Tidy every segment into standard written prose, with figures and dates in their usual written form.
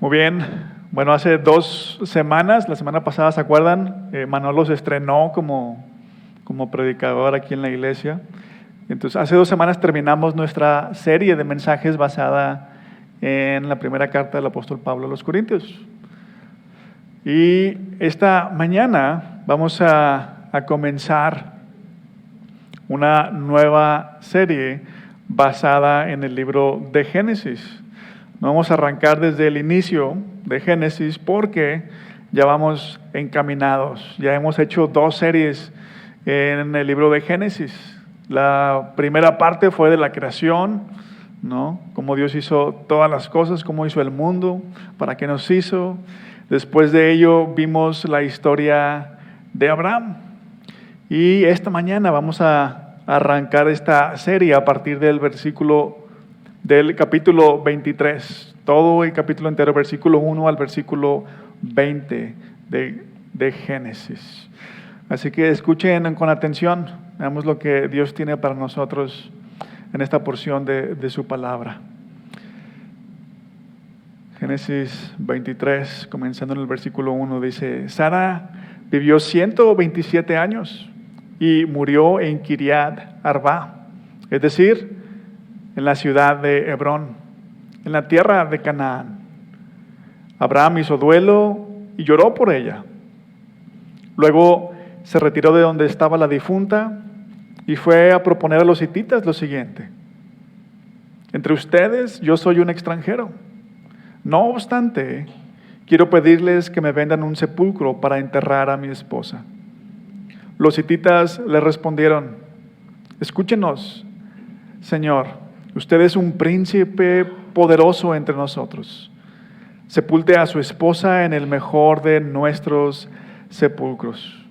Muy bien. Bueno, hace 2 semanas, la semana pasada, ¿se acuerdan? Manolo se estrenó como predicador aquí en la iglesia. Entonces, hace 2 semanas terminamos nuestra serie de mensajes basada en la primera carta del apóstol Pablo a los Corintios. Y esta mañana vamos a comenzar una nueva serie basada en el libro de Génesis. No vamos a arrancar desde el inicio de Génesis porque ya vamos encaminados. Ya hemos hecho 2 series en el libro de Génesis. La primera parte fue de la creación, ¿no? Cómo Dios hizo todas las cosas, cómo hizo el mundo, para qué nos hizo. Después de ello vimos la historia de Abraham. Y esta mañana vamos a arrancar esta serie a partir del capítulo 23, todo el capítulo entero, versículo 1 al versículo 20 de Génesis. Así que escuchen con atención, veamos lo que Dios tiene para nosotros en esta porción de su palabra. Génesis 23, comenzando en el versículo 1, dice: Sara vivió 127 años y murió en Kiriat Arba, es decir, en la ciudad de Hebrón, en la tierra de Canaán. Abraham hizo duelo y lloró por ella. Luego se retiró de donde estaba la difunta y fue a proponer a los hititas lo siguiente: entre ustedes yo soy un extranjero. No obstante, quiero pedirles que me vendan un sepulcro para enterrar a mi esposa. Los hititas le respondieron: escúchenos, Señor. Usted es un príncipe poderoso entre nosotros. Sepulte a su esposa en el mejor de nuestros sepulcros.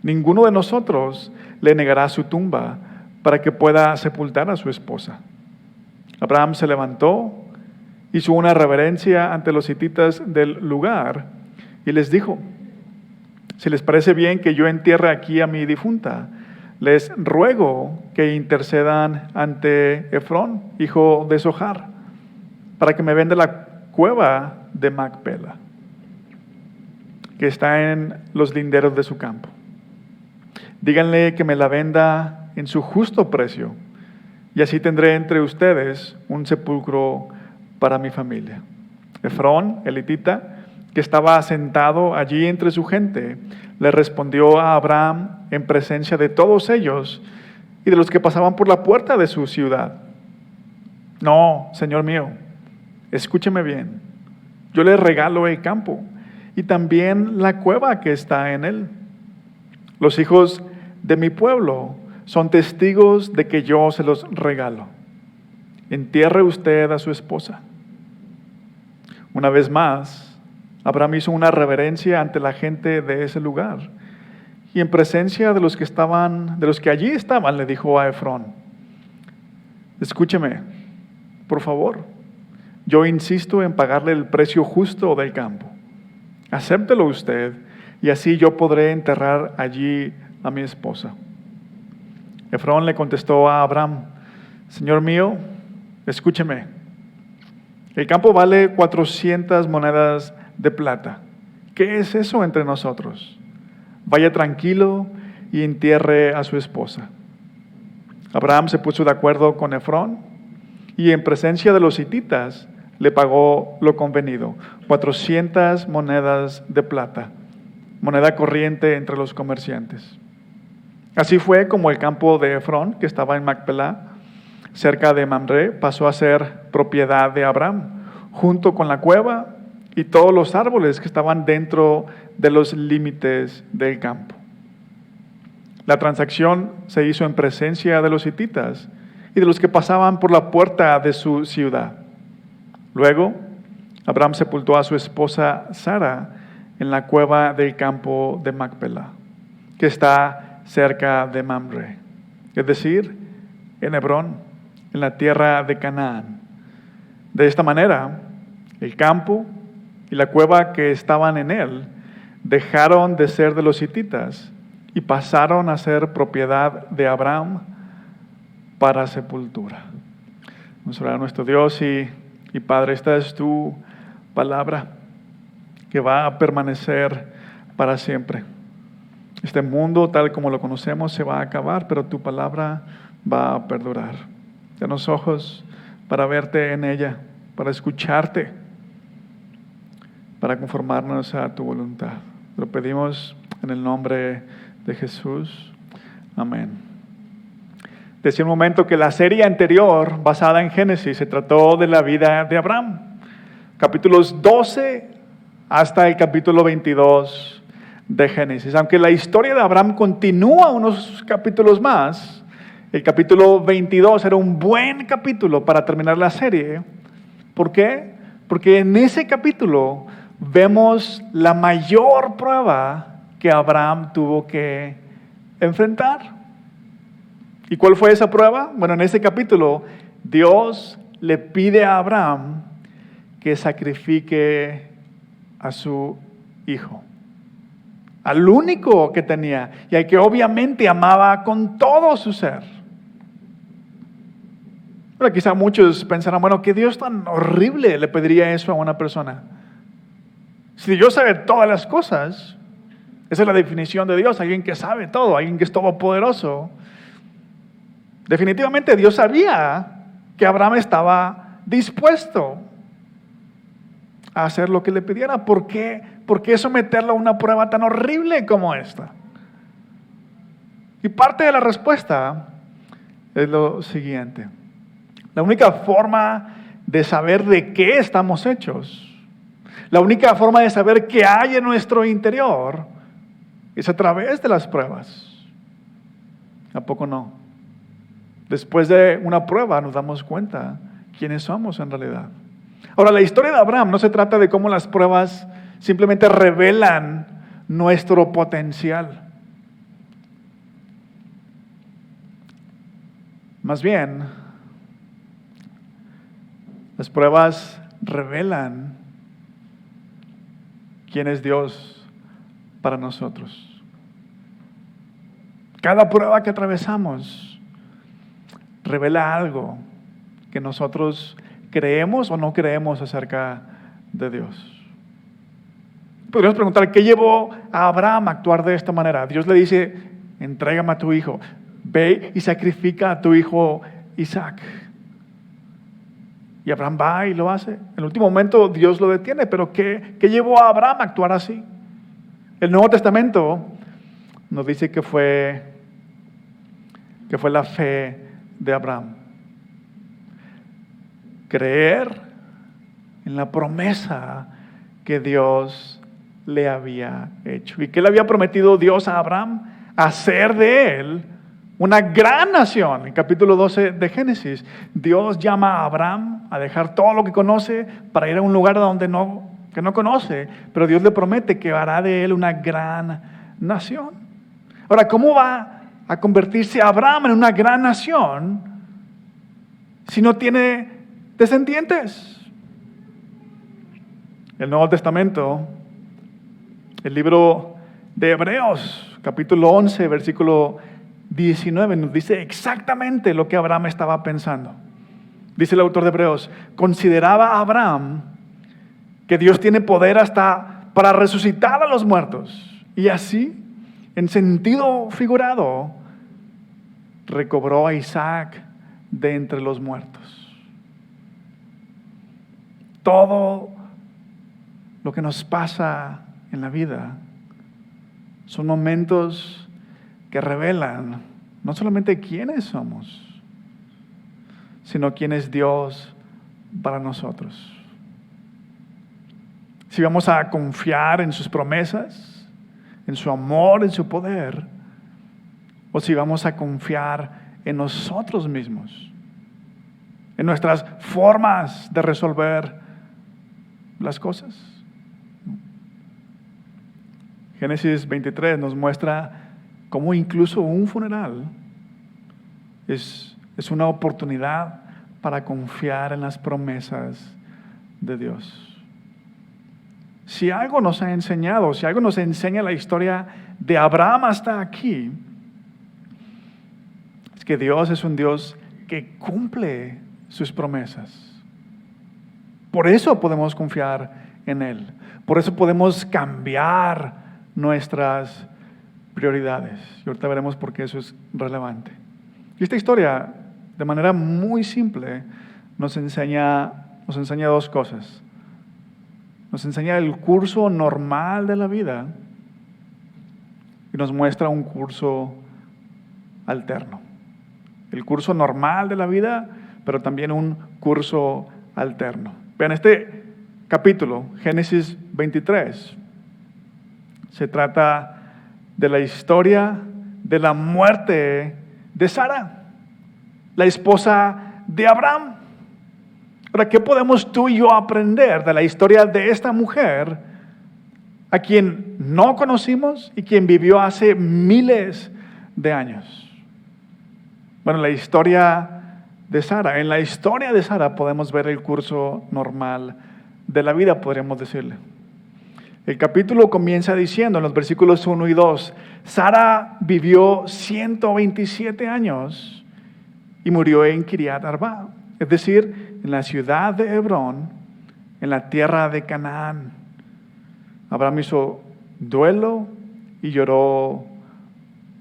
Ninguno de nosotros le negará su tumba para que pueda sepultar a su esposa. Abraham se levantó, hizo una reverencia ante los hititas del lugar y les dijo: si les parece bien que yo entierre aquí a mi difunta, les ruego que intercedan ante Efrón, hijo de Zohar, para que me venda la cueva de Macpela, que está en los linderos de su campo. Díganle que me la venda en su justo precio, y así tendré entre ustedes un sepulcro para mi familia. Efrón, el hitita, que estaba sentado allí entre su gente, le respondió a Abraham en presencia de todos ellos y de los que pasaban por la puerta de su ciudad: no, señor mío, escúcheme bien. Yo le regalo el campo y también la cueva que está en él. Los hijos de mi pueblo son testigos de que yo se los regalo. Entierre usted a su esposa. Una vez más, Abraham hizo una reverencia ante la gente de ese lugar y en presencia de los que allí estaban, le dijo a Efrón: escúcheme, por favor, yo insisto en pagarle el precio justo del campo. Acéptelo usted y así yo podré enterrar allí a mi esposa. Efrón le contestó a Abraham: Señor mío, escúcheme. El campo vale 400 monedas de plata. ¿Qué es eso entre nosotros? Vaya tranquilo y entierre a su esposa. Abraham se puso de acuerdo con Efrón y en presencia de los hititas le pagó lo convenido, 400 monedas de plata, moneda corriente entre los comerciantes. Así fue como el campo de Efrón, que estaba en Macpela, cerca de Mamre, pasó a ser propiedad de Abraham, junto con la cueva y todos los árboles que estaban dentro de los límites del campo. La transacción se hizo en presencia de los hititas y de los que pasaban por la puerta de su ciudad. Luego, Abraham sepultó a su esposa Sara en la cueva del campo de Macpela, que está cerca de Mamre, es decir, en Hebrón, en la tierra de Canaán. De esta manera, el campo y la cueva que estaban en él dejaron de ser de los hititas y pasaron a ser propiedad de Abraham para sepultura. Vamos a orar a nuestro Dios y Padre, esta es tu palabra que va a permanecer para siempre. Este mundo tal como lo conocemos se va a acabar, pero tu palabra va a perdurar. Danos ojos para verte en ella, para escucharte, para conformarnos a tu voluntad. Lo pedimos en el nombre de Jesús. Amén. Decía un momento que la serie anterior, basada en Génesis, se trató de la vida de Abraham. Capítulos 12 hasta el capítulo 22 de Génesis. Aunque la historia de Abraham continúa unos capítulos más, el capítulo 22 era un buen capítulo para terminar la serie. ¿Por qué? Porque en ese capítulo vemos la mayor prueba que Abraham tuvo que enfrentar. ¿Y cuál fue esa prueba? Bueno, en ese capítulo Dios le pide a Abraham que sacrifique a su hijo, al único que tenía y al que obviamente amaba con todo su ser. Pero quizá muchos pensarán, bueno, ¿qué Dios tan horrible le pediría eso a una persona? Si Dios sabe todas las cosas, esa es la definición de Dios, alguien que sabe todo, alguien que es todopoderoso. Definitivamente Dios sabía que Abraham estaba dispuesto a hacer lo que le pidiera. ¿Por qué someterlo a una prueba tan horrible como esta? Y parte de la respuesta es lo siguiente. La única forma de saber de qué estamos hechos, la única forma de saber qué hay en nuestro interior, es a través de las pruebas. ¿A poco no? Después de una prueba nos damos cuenta quiénes somos en realidad. Ahora, la historia de Abraham no se trata de cómo las pruebas simplemente revelan nuestro potencial. Más bien, las pruebas revelan quién es Dios para nosotros. Cada prueba que atravesamos revela algo que nosotros creemos o no creemos acerca de Dios. Podríamos preguntar, ¿qué llevó a Abraham a actuar de esta manera? Dios le dice, entrégame a tu hijo, ve y sacrifica a tu hijo Isaac. Y Abraham va y lo hace. En el último momento Dios lo detiene, pero ¿qué llevó a Abraham a actuar así? El Nuevo Testamento nos dice que fue la fe de Abraham. Creer en la promesa que Dios le había hecho. ¿Y qué le había prometido Dios a Abraham? Hacer de él una gran nación. En capítulo 12 de Génesis, Dios llama a Abraham a dejar todo lo que conoce para ir a un lugar que no conoce, pero Dios le promete que hará de él una gran nación. Ahora, ¿cómo va a convertirse Abraham en una gran nación si no tiene descendientes? El Nuevo Testamento, el libro de Hebreos, capítulo 11, versículo 19, nos dice exactamente lo que Abraham estaba pensando. Dice el autor de Hebreos, consideraba a Abraham que Dios tiene poder hasta para resucitar a los muertos. Y así, en sentido figurado, recobró a Isaac de entre los muertos. Todo lo que nos pasa en la vida son momentos que revelan no solamente quiénes somos, sino quién es Dios para nosotros. Si vamos a confiar en sus promesas, en su amor, en su poder, o si vamos a confiar en nosotros mismos, en nuestras formas de resolver las cosas. Génesis 23 nos muestra cómo incluso un funeral es una oportunidad para confiar en las promesas de Dios. Si algo nos ha enseñado, si algo nos enseña la historia de Abraham hasta aquí, es que Dios es un Dios que cumple sus promesas. Por eso podemos confiar en Él. Por eso podemos cambiar nuestras prioridades. Y ahorita veremos por qué eso es relevante. Y esta historia, de manera muy simple, nos enseña dos cosas. Nos enseña el curso normal de la vida y nos muestra un curso alterno. El curso normal de la vida, pero también un curso alterno. Vean, este capítulo, Génesis 23, se trata de la historia de la muerte de Sara, la esposa de Abraham. Ahora, ¿qué podemos tú y yo aprender de la historia de esta mujer a quien no conocimos y quien vivió hace miles de años? Bueno, la historia de Sara. En la historia de Sara podemos ver el curso normal de la vida, podríamos decirle. El capítulo comienza diciendo en los versículos 1 y 2, Sara vivió 127 años y murió en Kiriat Arba, es decir, en la ciudad de Hebrón, en la tierra de Canaán. Abraham hizo duelo y lloró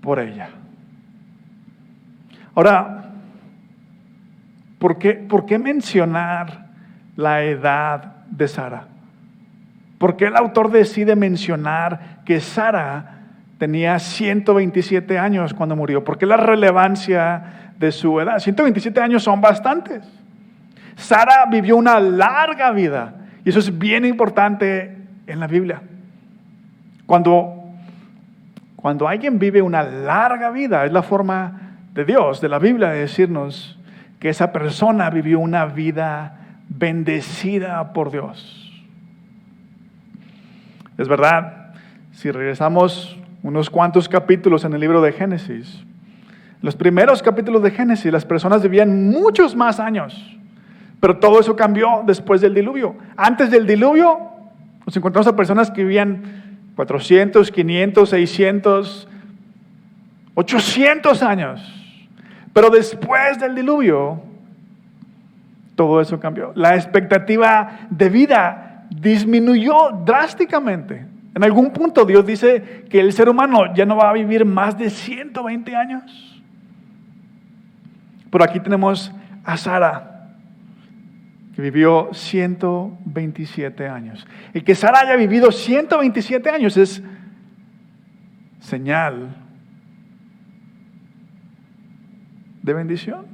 por ella. Ahora, ¿por qué mencionar la edad de Sara? ¿Por qué el autor decide mencionar que Sara tenía 127 años cuando murió? ¿Por qué la relevancia de su edad? 127 años son bastantes. Sara vivió una larga vida y eso es bien importante en la Biblia. Cuando alguien vive una larga vida, es la forma de Dios, de la Biblia, de decirnos que esa persona vivió una vida bendecida por Dios. Es verdad, si regresamos unos cuantos capítulos en el libro de Génesis, los primeros capítulos de Génesis, las personas vivían muchos más años, pero todo eso cambió después del diluvio. Antes del diluvio, nos encontramos a personas que vivían 400, 500, 600, 800 años. Pero después del diluvio, todo eso cambió. La expectativa de vida disminuyó drásticamente. En algún punto Dios dice que el ser humano ya no va a vivir más de 120 años. Pero aquí tenemos a Sara, que vivió 127 años. El que Sara haya vivido 127 años es señal de bendición.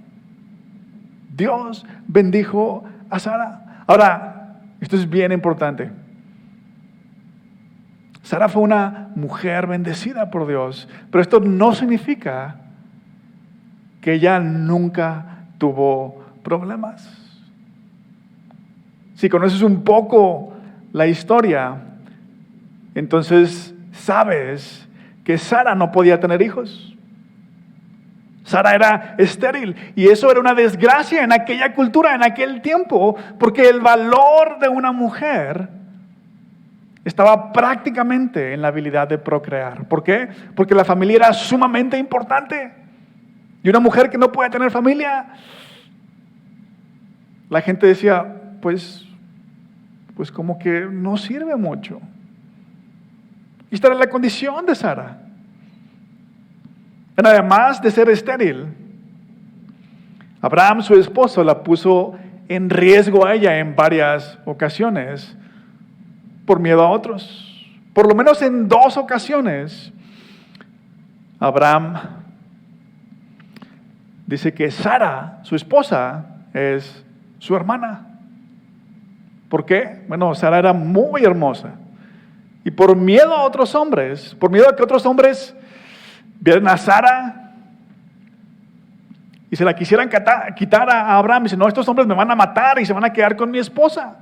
Dios bendijo a Sara. Ahora, esto es bien importante. Sara fue una mujer bendecida por Dios, pero esto no significa que ella nunca tuvo problemas. Si conoces un poco la historia, entonces sabes que Sara no podía tener hijos. Sara era estéril y eso era una desgracia en aquella cultura, en aquel tiempo, porque el valor de una mujer estaba prácticamente en la habilidad de procrear. ¿Por qué? Porque la familia era sumamente importante. Y una mujer que no puede tener familia, la gente decía, pues como que no sirve mucho. Y esta era la condición de Sara. Además de ser estéril, Abraham, su esposo, la puso en riesgo a ella en varias ocasiones por miedo a otros. Por lo menos en 2 ocasiones, Abraham dice que Sara, su esposa, es su hermana. ¿Por qué? Bueno, Sara era muy hermosa. Y por miedo a otros hombres, por miedo a que otros hombres vieran a Sara y se la quisieran quitar a Abraham, dice, no, estos hombres me van a matar y se van a quedar con mi esposa.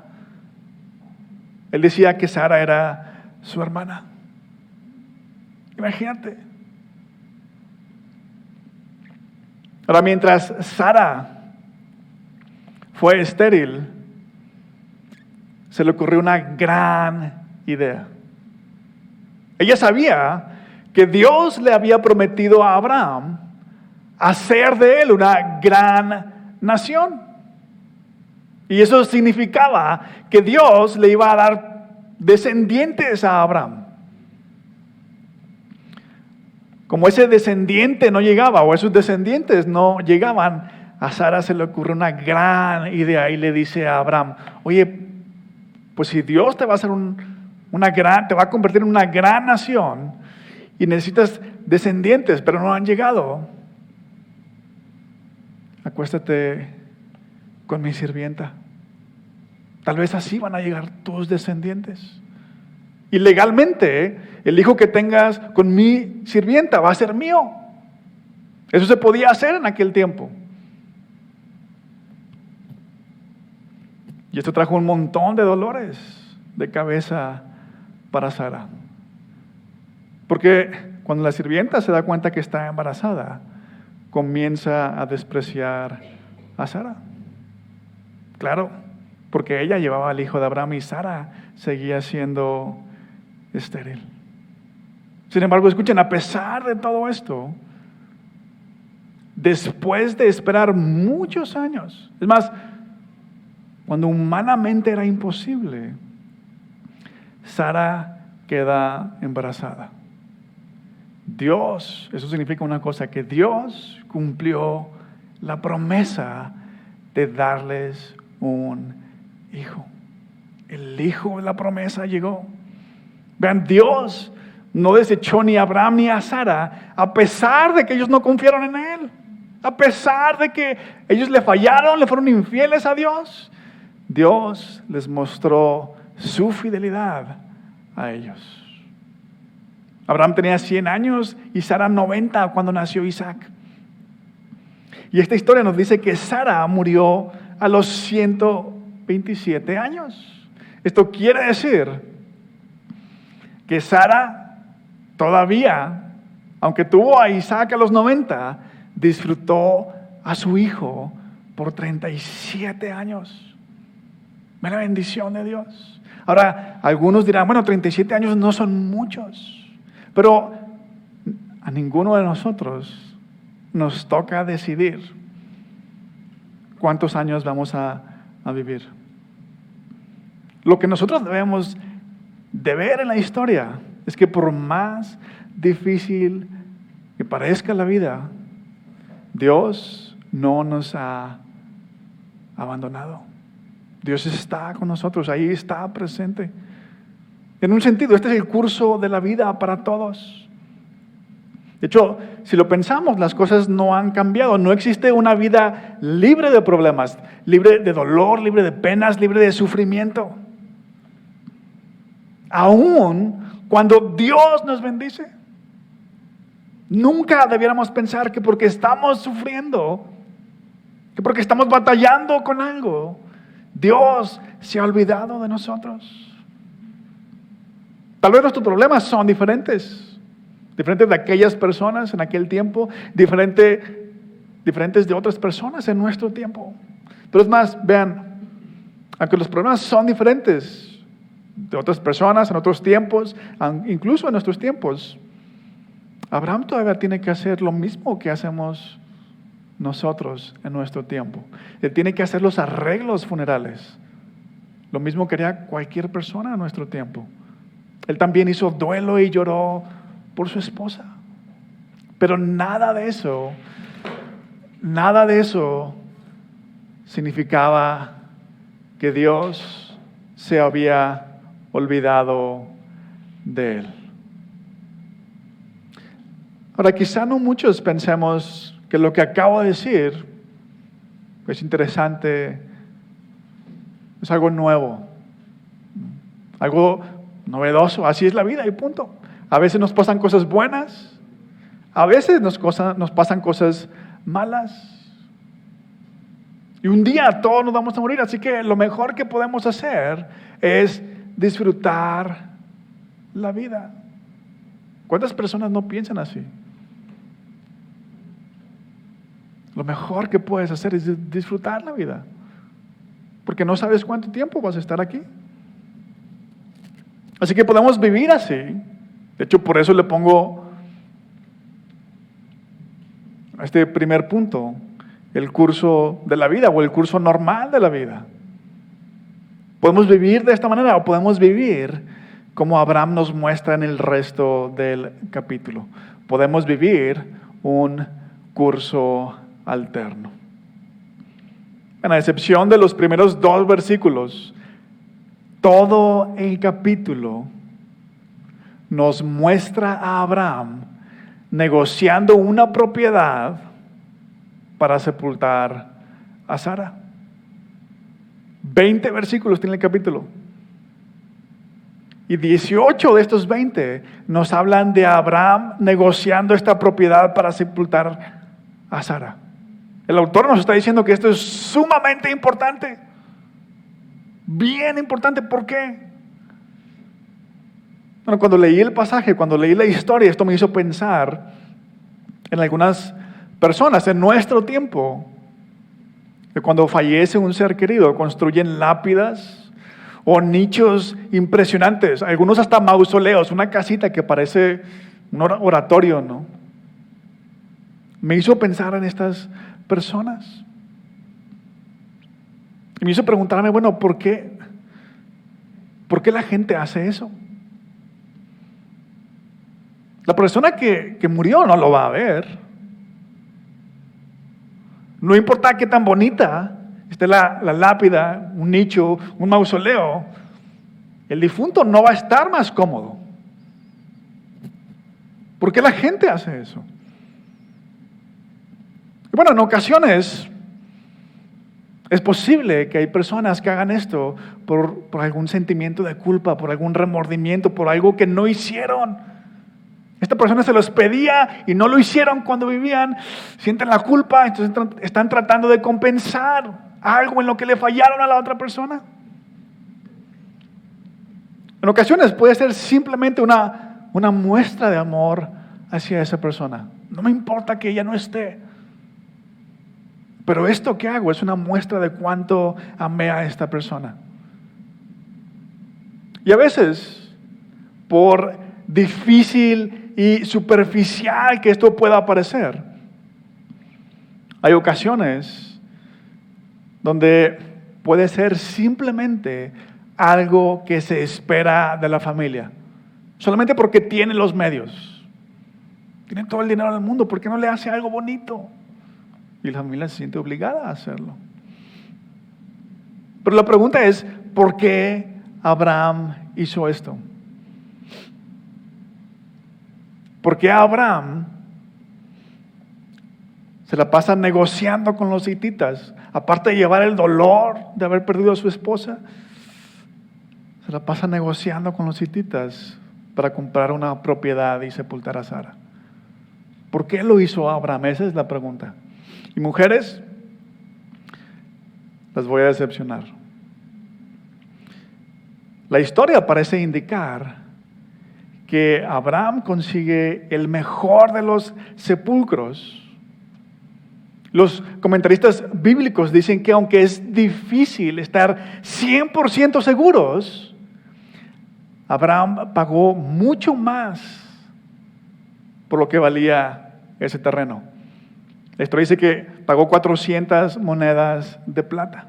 Él decía que Sara era su hermana. Imagínate. Ahora, mientras Sara fue estéril, se le ocurrió una gran idea. Ella sabía que Dios le había prometido a Abraham hacer de él una gran nación. Y eso significaba que Dios le iba a dar descendientes a Abraham. Como ese descendiente no llegaba, o esos descendientes no llegaban, a Sara se le ocurre una gran idea y le dice a Abraham, oye, pues si Dios te va a hacer te va a convertir en una gran nación y necesitas descendientes, pero no han llegado, acuéstate con mi sirvienta. Tal vez así van a llegar tus descendientes. Y legalmente, el hijo que tengas con mi sirvienta va a ser mío. Eso se podía hacer en aquel tiempo. Y esto trajo un montón de dolores de cabeza para Sara. Porque cuando la sirvienta se da cuenta que está embarazada, comienza a despreciar a Sara. Claro, porque ella llevaba al hijo de Abraham y Sara seguía siendo estéril. Sin embargo, escuchen, a pesar de todo esto, después de esperar muchos años, es más, cuando humanamente era imposible, Sara queda embarazada. Dios, eso significa una cosa, que Dios cumplió la promesa de darles un hijo. El hijo de la promesa llegó. Vean, Dios no desechó ni a Abraham ni a Sara, a pesar de que ellos no confiaron en Él. A pesar de que ellos le fallaron, le fueron infieles a Dios, Dios les mostró su fidelidad a ellos. Abraham tenía 100 años y Sara 90 cuando nació Isaac. Y esta historia nos dice que Sara murió a los 127 años. Esto quiere decir que Sara todavía, aunque tuvo a Isaac a los 90, disfrutó a su hijo por 37 años. Ve la bendición de Dios. Ahora, algunos dirán, bueno, 37 años no son muchos, pero a ninguno de nosotros nos toca decidir cuántos años vamos a vivir. Lo que nosotros debemos de ver en la historia es que por más difícil que parezca la vida, Dios no nos ha abandonado. Dios está con nosotros, ahí está presente. En un sentido, este es el curso de la vida para todos. De hecho, si lo pensamos, las cosas no han cambiado. No existe una vida libre de problemas, libre de dolor, libre de penas, libre de sufrimiento. Aún cuando Dios nos bendice, nunca debiéramos pensar que porque estamos sufriendo, que porque estamos batallando con algo, Dios se ha olvidado de nosotros. Tal vez nuestros problemas son diferentes de aquellas personas en aquel tiempo, diferentes de otras personas en nuestro tiempo. Pero es más, vean, aunque los problemas son diferentes de otras personas en otros tiempos, incluso en nuestros tiempos, Abraham todavía tiene que hacer lo mismo que hacemos nosotros en nuestro tiempo. Él tiene que hacer los arreglos funerales. Lo mismo que haría cualquier persona en nuestro tiempo. Él también hizo duelo y lloró por su esposa. Pero nada de eso significaba que Dios se había olvidado de él. Ahora, quizá no muchos pensemos que lo que acabo de decir es interesante, es algo nuevo, algo novedoso. Así es la vida y punto. A veces nos pasan cosas buenas, a veces nos pasan cosas malas. Y un día todos nos vamos a morir, así que lo mejor que podemos hacer es disfrutar la vida. ¿Cuántas personas no piensan así? Lo mejor que puedes hacer es disfrutar la vida, porque no sabes cuánto tiempo vas a estar aquí. Así que podemos vivir así. De hecho, por eso le pongo a este primer punto el curso de la vida o el curso normal de la vida. Podemos vivir de esta manera o podemos vivir como Abraham nos muestra en el resto del capítulo. Podemos vivir un curso alterno. A excepción de los primeros 2 versículos, todo el capítulo nos muestra a Abraham negociando una propiedad para sepultar a Sara. 20 versículos tiene el capítulo. Y 18 de estos 20 nos hablan de Abraham negociando esta propiedad para sepultar a Sara. El autor nos está diciendo que esto es sumamente importante. Bien importante. ¿Por qué? Bueno, cuando leí el pasaje, cuando leí la historia, esto me hizo pensar en algunas personas en nuestro tiempo, que cuando fallece un ser querido, construyen lápidas o nichos impresionantes, algunos hasta mausoleos, una casita que parece un oratorio, ¿no? Me hizo pensar en estas personas. Y me hizo preguntarme, bueno, ¿por qué la gente hace eso? La persona que murió no lo va a ver. No importa qué tan bonita esté la lápida, un nicho, un mausoleo, el difunto no va a estar más cómodo. ¿Por qué la gente hace eso? Y bueno, en ocasiones es posible que hay personas que hagan esto por algún sentimiento de culpa, por algún remordimiento, por algo que no hicieron. Esta persona se los pedía y no lo hicieron cuando vivían, sienten la culpa, entonces están tratando de compensar algo en lo que le fallaron a la otra persona. En ocasiones puede ser simplemente una muestra de amor hacia esa persona. No me importa que ella no esté, pero esto que hago es una muestra de cuánto amé a esta persona. Y a veces, por difícil y superficial que esto pueda parecer, hay ocasiones donde puede ser simplemente algo que se espera de la familia, solamente porque tiene los medios, tiene todo el dinero del mundo. ¿Por qué no le hace algo bonito? Y la familia se siente obligada a hacerlo. Pero la pregunta es, ¿por qué Abraham hizo esto? ¿Por qué Abraham se la pasa negociando con los hititas? Aparte de llevar el dolor de haber perdido a su esposa, se la pasa negociando con los hititas para comprar una propiedad y sepultar a Sara. ¿Por qué lo hizo Abraham? Esa es la pregunta. Y mujeres, las voy a decepcionar. La historia parece indicar que Abraham consigue el mejor de los sepulcros. Los comentaristas bíblicos dicen que aunque es difícil estar 100% seguros, Abraham pagó mucho más por lo que valía ese terreno. La historia dice que pagó 400 monedas de plata.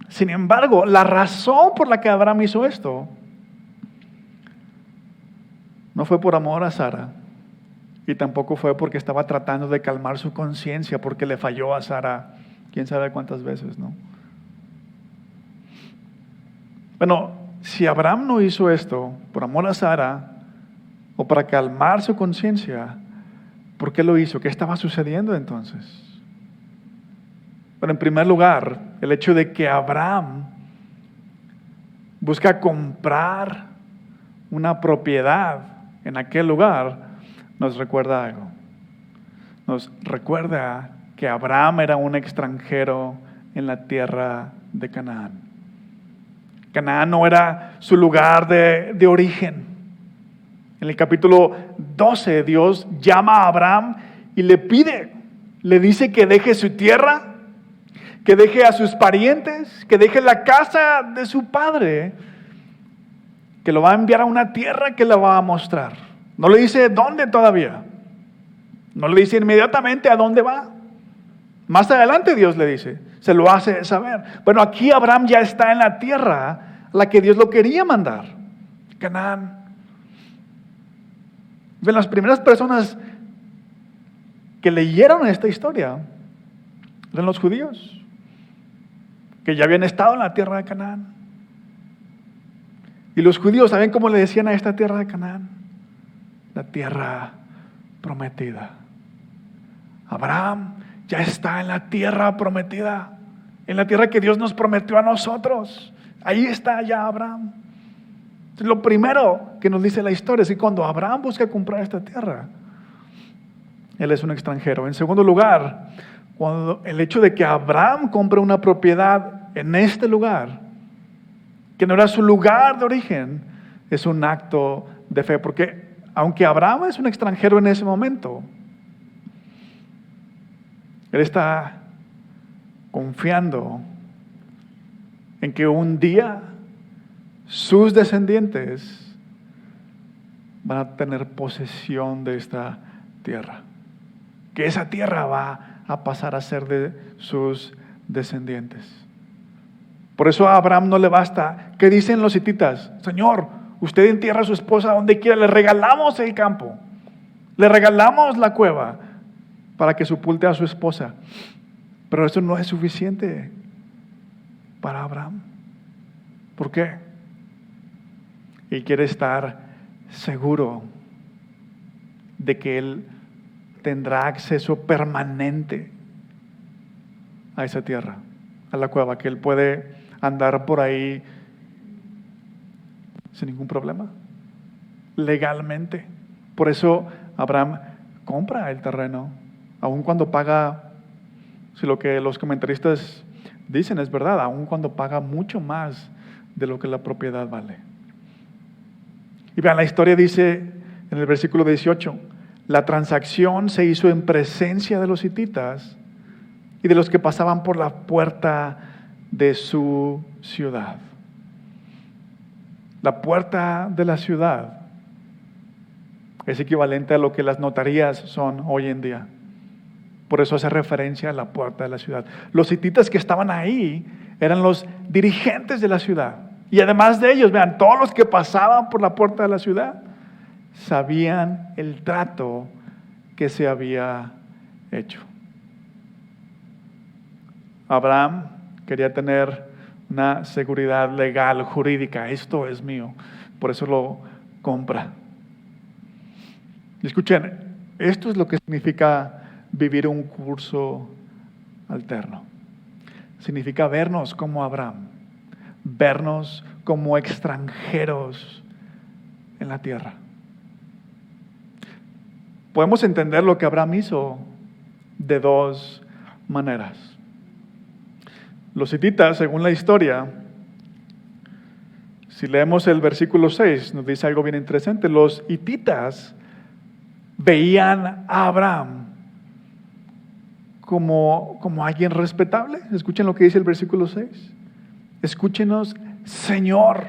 Sin embargo, la razón por la que Abraham hizo esto no fue por amor a Sara, y tampoco fue porque estaba tratando de calmar su conciencia porque le falló a Sara quién sabe cuántas veces, ¿no? Bueno, si Abraham no hizo esto por amor a Sara o para calmar su conciencia, ¿por qué lo hizo? ¿Qué estaba sucediendo entonces? Bueno, en primer lugar, el hecho de que Abraham busca comprar una propiedad en aquel lugar nos recuerda algo. Nos recuerda que Abraham era un extranjero en la tierra de Canaán. Canaán no era su lugar de origen. En el capítulo 12, Dios llama a Abraham y le dice que deje su tierra, que deje a sus parientes, que deje la casa de su padre, que lo va a enviar a una tierra que le va a mostrar. No le dice dónde todavía. No le dice inmediatamente a dónde va. Más adelante Dios le dice, se lo hace saber. Bueno, aquí Abraham ya está en la tierra a la que Dios lo quería mandar. Canaán. De las primeras personas que leyeron esta historia eran los judíos, que ya habían estado en la tierra de Canaán. Y los judíos, ¿saben cómo le decían a esta tierra de Canaán? La tierra prometida. Abraham ya está en la tierra prometida, en la tierra que Dios nos prometió a nosotros. Ahí está ya Abraham. Entonces, lo primero que nos dice la historia es que cuando Abraham busca comprar esta tierra, él es un extranjero. En segundo lugar, cuando el hecho de que Abraham compre una propiedad en este lugar, que no era su lugar de origen, es un acto de fe. Porque aunque Abraham es un extranjero en ese momento, él está confiando en que un día sus descendientes van a tener posesión de esta tierra. Que esa tierra va a pasar a ser de sus descendientes. Por eso a Abraham no le basta. ¿Qué dicen los hititas? Señor, usted entierra a su esposa donde quiera, le regalamos el campo, le regalamos la cueva para que sepulte a su esposa. Pero eso no es suficiente para Abraham. ¿Por qué? Él quiere estar seguro de que él tendrá acceso permanente a esa tierra, a la cueva, que él puede andar por ahí sin ningún problema, legalmente. Por eso Abraham compra el terreno, aun cuando paga, si lo que los comentaristas dicen es verdad, aun cuando paga mucho más de lo que la propiedad vale. Y vean, la historia dice en el versículo 18, la transacción se hizo en presencia de los hititas y de los que pasaban por la puerta de su ciudad. La puerta de la ciudad es equivalente a lo que las notarías son hoy en día. Por eso hace referencia a la puerta de la ciudad. Los hititas que estaban ahí eran los dirigentes de la ciudad. Y además de ellos, vean, todos los que pasaban por la puerta de la ciudad sabían el trato que se había hecho. Abraham quería tener una seguridad legal, jurídica. Esto es mío. Por eso lo compra. Y escuchen, esto es lo que significa vivir un curso alterno. Significa vernos como Abraham, vernos como extranjeros en la tierra. Podemos entender lo que Abraham hizo de dos maneras. Los hititas, según la historia, si leemos el versículo 6, nos dice algo bien interesante. Los hititas veían a Abraham como alguien respetable. Escuchen lo que dice el versículo 6. Escúchenos, Señor,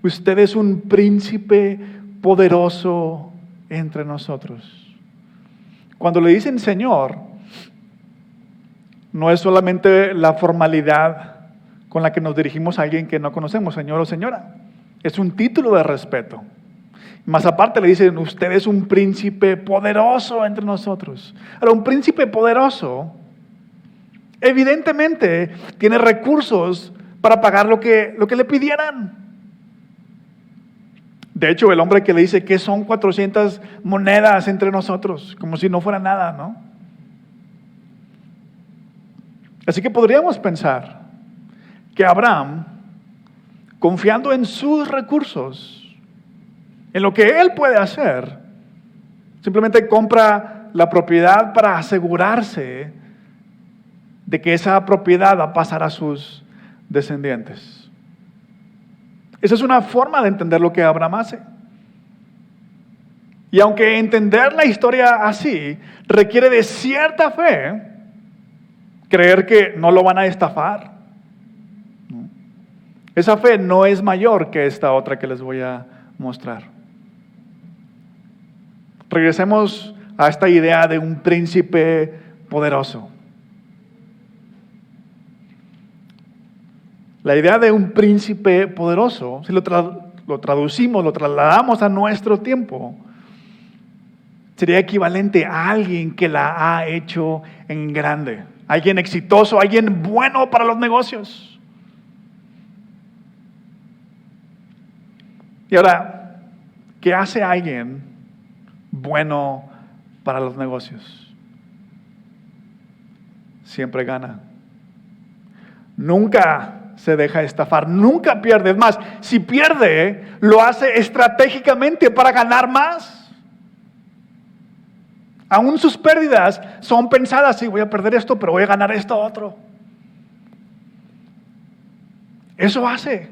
usted es un príncipe poderoso entre nosotros. Cuando le dicen Señor, no es solamente la formalidad con la que nos dirigimos a alguien que no conocemos, Señor o Señora. Es un título de respeto. Más aparte le dicen, usted es un príncipe poderoso entre nosotros. Ahora, un príncipe poderoso, evidentemente, tiene recursos para pagar lo que le pidieran. De hecho, el hombre que le dice que son 400 monedas entre nosotros, como si no fuera nada, ¿no? Así que podríamos pensar que Abraham, confiando en sus recursos, en lo que él puede hacer, simplemente compra la propiedad para asegurarse de que esa propiedad va a pasar a sus descendientes. Esa es una forma de entender lo que Abraham hace. Y aunque entender la historia así requiere de cierta fe, creer que no lo van a estafar, ¿no? Esa fe no es mayor que esta otra que les voy a mostrar. Regresemos a esta idea de un príncipe poderoso. La idea de un príncipe poderoso, si lo lo traducimos, lo trasladamos a nuestro tiempo, sería equivalente a alguien que la ha hecho en grande. Alguien exitoso, alguien bueno para los negocios. Y ahora, ¿qué hace alguien bueno para los negocios? Siempre gana. Nunca se deja estafar, nunca pierde. Es más, si pierde, lo hace estratégicamente para ganar más. Aún sus pérdidas son pensadas, sí, voy a perder esto, pero voy a ganar esto otro. Eso hace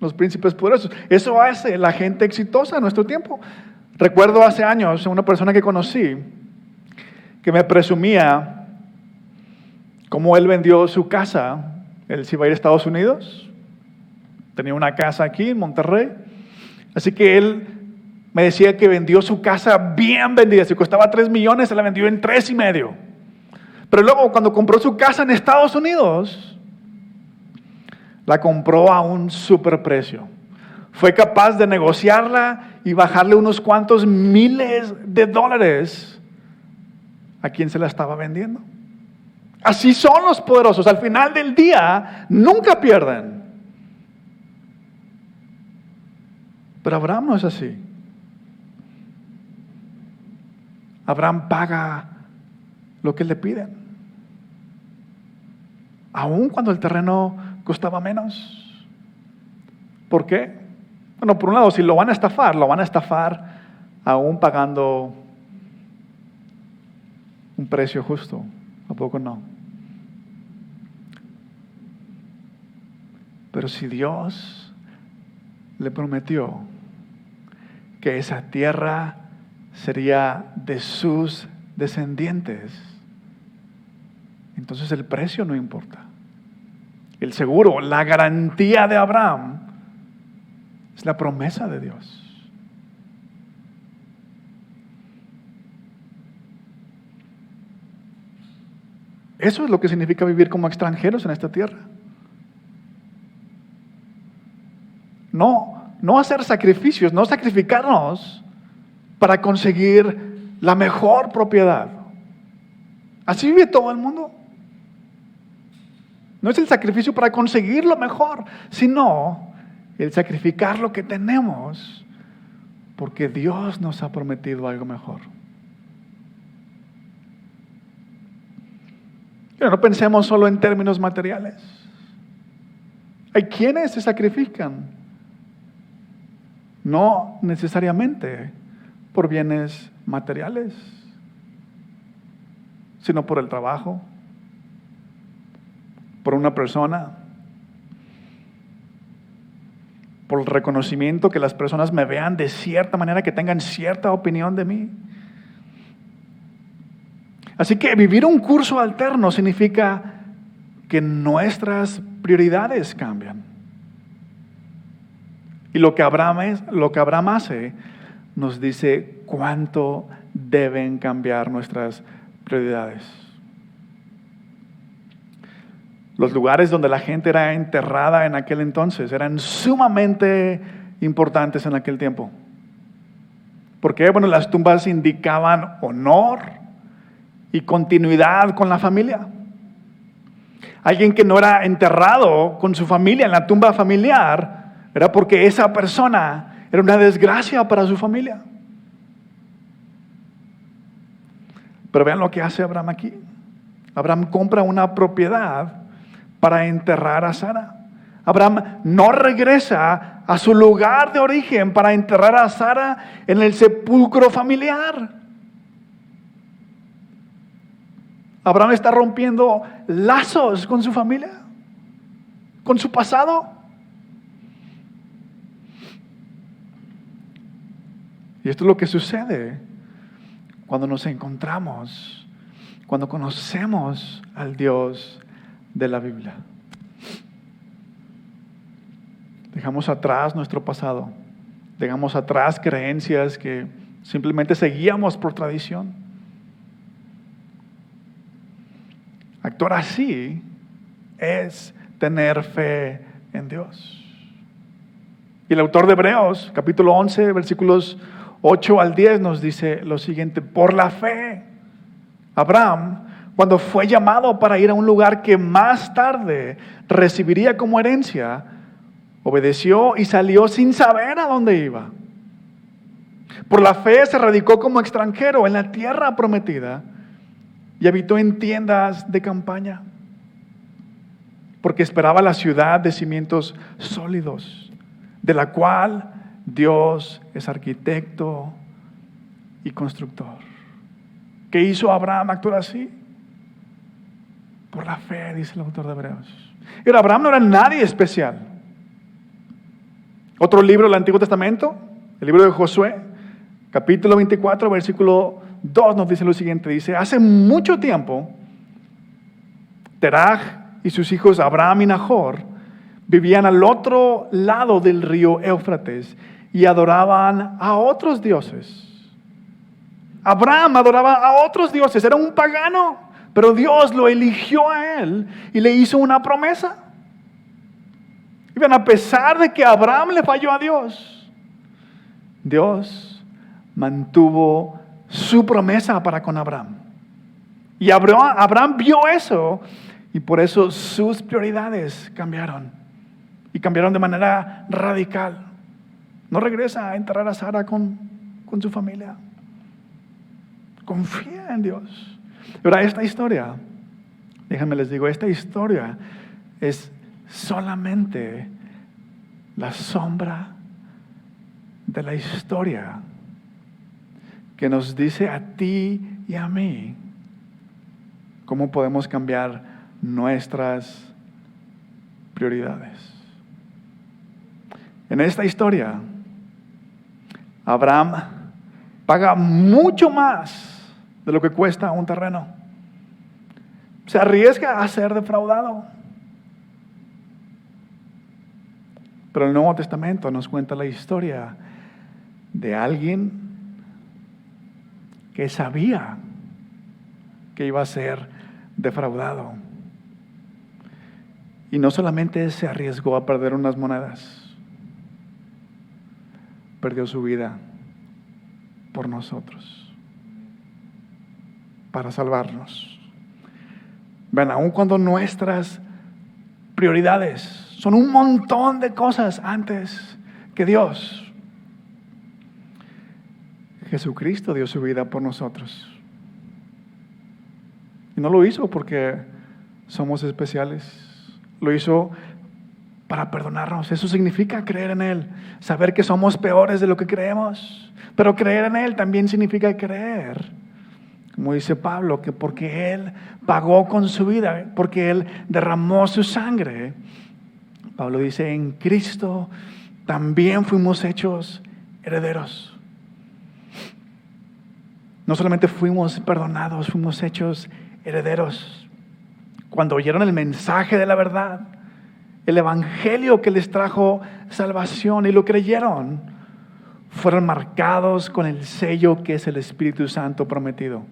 los príncipes poderosos. Eso hace la gente exitosa en nuestro tiempo. Recuerdo hace años una persona que conocí que me presumía cómo él vendió su casa. Él se iba a ir a Estados Unidos. Tenía una casa aquí en Monterrey. Así que él me decía que vendió su casa bien vendida. Si costaba 3 millones, se la vendió en 3.5. Pero luego cuando compró su casa en Estados Unidos, la compró a un superprecio. Fue capaz de negociarla y bajarle unos cuantos miles de dólares a quien se la estaba vendiendo. Así son los poderosos. Al final del día, nunca pierden. Pero Abraham no es así. Abraham paga lo que le piden. Aun cuando el terreno costaba menos. ¿Por qué? Bueno, por un lado, si lo van a estafar aún pagando un precio justo. ¿A poco no? Pero si Dios le prometió que esa tierra sería de sus descendientes, entonces el precio no importa. El seguro, la garantía de Abraham es la promesa de Dios. Eso es lo que significa vivir como extranjeros en esta tierra. No hacer sacrificios, no sacrificarnos para conseguir la mejor propiedad. Así vive todo el mundo. No es el sacrificio para conseguir lo mejor, sino el sacrificar lo que tenemos porque Dios nos ha prometido algo mejor. Pero no pensemos solo en términos materiales. Hay quienes se sacrifican, no necesariamente por bienes materiales, sino por el trabajo, por una persona, por el reconocimiento, que las personas me vean de cierta manera, que tengan cierta opinión de mí. Así que vivir un curso alterno significa que nuestras prioridades cambian. Y lo que Abraham hace, nos dice cuánto deben cambiar nuestras prioridades. Los lugares donde la gente era enterrada en aquel entonces eran sumamente importantes en aquel tiempo. ¿Por qué? Bueno, las tumbas indicaban honor y continuidad con la familia. Alguien que no era enterrado con su familia en la tumba familiar era porque esa persona era una desgracia para su familia. Pero vean lo que hace Abraham aquí. Abraham compra una propiedad para enterrar a Sara. Abraham no regresa a su lugar de origen para enterrar a Sara en el sepulcro familiar. Abraham está rompiendo lazos con su familia, con su pasado. Y esto es lo que sucede cuando nos encontramos, cuando conocemos al Dios de la Biblia. Dejamos atrás nuestro pasado, dejamos atrás creencias que simplemente seguíamos por tradición. Actuar así es tener fe en Dios. Y el autor de Hebreos, capítulo 11, versículos 8 al 10, nos dice lo siguiente: por la fe, Abraham, cuando fue llamado para ir a un lugar que más tarde recibiría como herencia, obedeció y salió sin saber a dónde iba. Por la fe se radicó como extranjero en la tierra prometida y habitó en tiendas de campaña, porque esperaba la ciudad de cimientos sólidos, de la cual Dios es arquitecto y constructor. ¿Qué hizo Abraham actuar así? Por la fe, dice el autor de Hebreos. Pero Abraham no era nadie especial. Otro libro del Antiguo Testamento, el libro de Josué, capítulo 24, versículo 2, nos dice lo siguiente. Dice: hace mucho tiempo, Teraj y sus hijos Abraham y Nahor vivían al otro lado del río Éufrates y adoraban a otros dioses. Abraham adoraba a otros dioses, era un pagano, pero Dios lo eligió a él y le hizo una promesa. Y bien, a pesar de que Abraham le falló a Dios, Dios mantuvo su promesa para con Abraham. Y Abraham vio eso, y por eso sus prioridades cambiaron. Y cambiaron de manera radical. No regresa a enterrar a Sara con su familia. Confía en Dios. Ahora, esta historia, déjenme les digo, esta historia es solamente la sombra de la historia que nos dice a ti y a mí cómo podemos cambiar nuestras prioridades. En esta historia, Abraham paga mucho más de lo que cuesta un terreno. Se arriesga a ser defraudado. Pero el Nuevo Testamento nos cuenta la historia de alguien que sabía que iba a ser defraudado. Y no solamente se arriesgó a perder unas monedas, perdió su vida por nosotros, para salvarnos. Ven, aun cuando nuestras prioridades son un montón de cosas antes que Dios, Jesucristo dio su vida por nosotros. Y no lo hizo porque somos especiales. Lo hizo para perdonarnos. Eso significa creer en Él. Saber que somos peores de lo que creemos. Pero creer en Él también significa creer, como dice Pablo, que porque Él pagó con su vida, porque Él derramó su sangre. Pablo dice: en Cristo también fuimos hechos herederos. No solamente fuimos perdonados, fuimos hechos herederos. Cuando oyeron el mensaje de la verdad, el evangelio que les trajo salvación y lo creyeron, fueron marcados con el sello que es el Espíritu Santo prometido.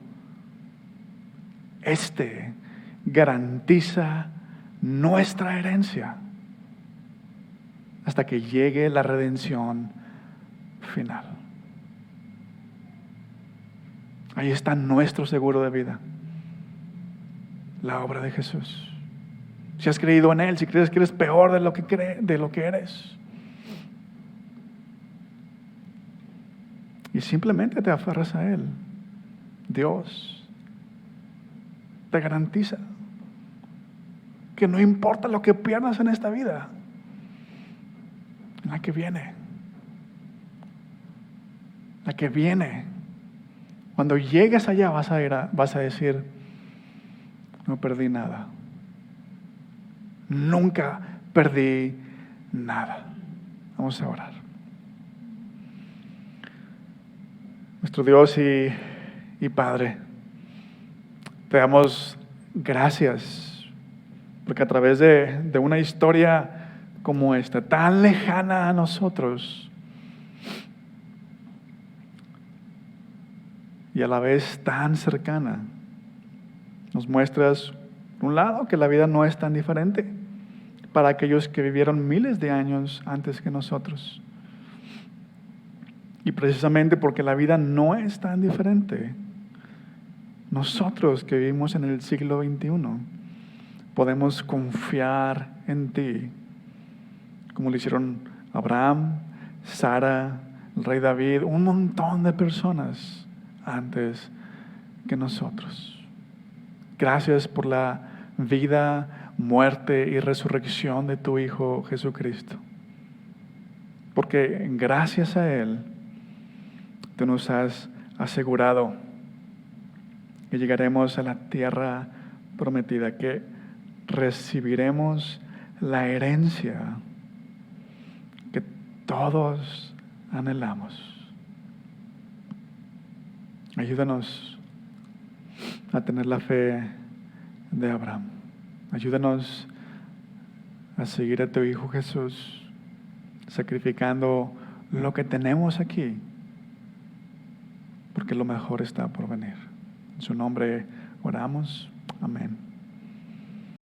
Este garantiza nuestra herencia hasta que llegue la redención final. Ahí está nuestro seguro de vida, la obra de Jesús. Si has creído en Él, si crees que eres peor de lo que eres, y simplemente te aferras a Él, Dios te garantiza que no importa lo que pierdas en esta vida, la que viene, cuando llegues allá vas a decir: no perdí nada. Nunca perdí nada. Vamos a orar. Nuestro Dios y Padre, te damos gracias porque a través de una historia como esta, tan lejana a nosotros y a la vez tan cercana, nos muestras, por un lado, que la vida no es tan diferente, para aquellos que vivieron miles de años antes que nosotros. Y precisamente porque la vida no es tan diferente, nosotros que vivimos en el siglo XXI podemos confiar en ti, como lo hicieron Abraham, Sara, el rey David, un montón de personas antes que nosotros. Gracias por la vida, muerte y resurrección de tu Hijo Jesucristo. Porque gracias a Él, tú nos has asegurado que llegaremos a la tierra prometida, que recibiremos la herencia que todos anhelamos. Ayúdanos a tener la fe de Abraham. Ayúdanos a seguir a tu Hijo Jesús, sacrificando lo que tenemos aquí, porque lo mejor está por venir. En su nombre oramos. Amén.